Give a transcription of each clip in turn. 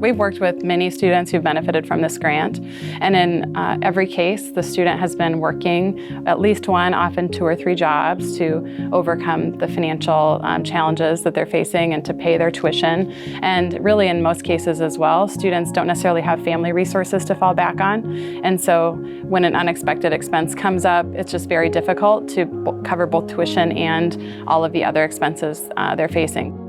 We've worked with many students who've benefited from this grant, and in every case, the student has been working at least one, often 2 or 3 jobs to overcome the financial challenges that they're facing and to pay their tuition. And really, in most cases as well, students don't necessarily have family resources to fall back on. And so when an unexpected expense comes up, it's just very difficult to cover both tuition and all of the other expenses they're facing.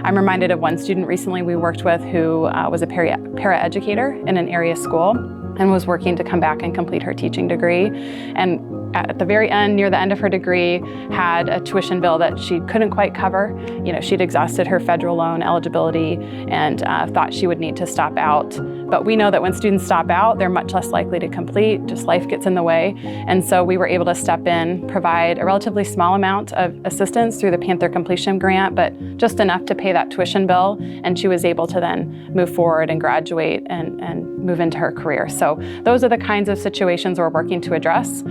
I'm reminded of one student recently we worked with who was a para-educator in an area school and was working to come back and complete her teaching degree. And at the very end, near the end of her degree, had a tuition bill that she couldn't quite cover. You know, she'd exhausted her federal loan eligibility and thought she would need to stop out. But we know that when students stop out, they're much less likely to complete, just life gets in the way. And so we were able to step in, provide a relatively small amount of assistance through the Panther Completion Grant, but just enough to pay that tuition bill. And she was able to then move forward and graduate and move into her career. So those are the kinds of situations we're working to address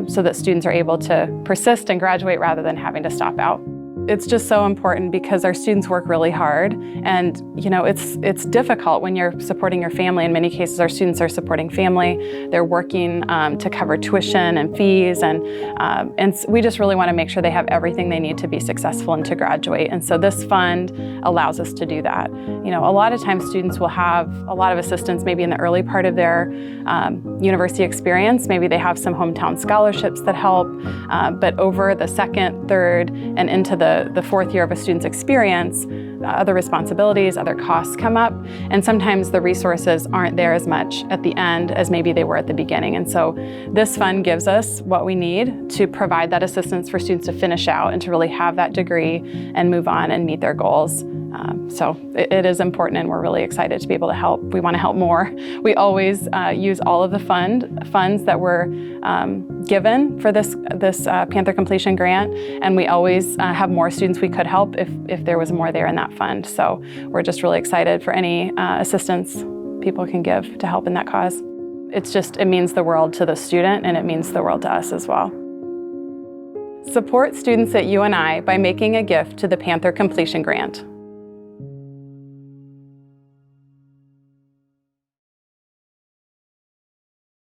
so that students are able to persist and graduate rather than having to stop out. It's just so important because our students work really hard, and you know it's difficult when you're supporting your family. In many cases, our students are supporting family. They're working to cover tuition and fees, and we just really want to make sure they have everything they need to be successful and to graduate. And so this fund allows us to do that. You know, a lot of times students will have a lot of assistance maybe in the early part of their university experience. Maybe they have some hometown scholarships that help, but over the second, third, and into the 4th year of a student's experience, other responsibilities, other costs come up, and sometimes the resources aren't there as much at the end as maybe they were at the beginning. And so this fund gives us what we need to provide that assistance for students to finish out and to really have that degree and move on and meet their goals. So it is important, and we're really excited to be able to help. We want to help more. We always use all of the funds that were given for this Panther Completion Grant, and we always have more students we could help if there was more there in that fund. So we're just really excited for any assistance people can give to help in that cause. It means the world to the student, and it means the world to us as well. Support students at UNI by making a gift to the Panther Completion Grant.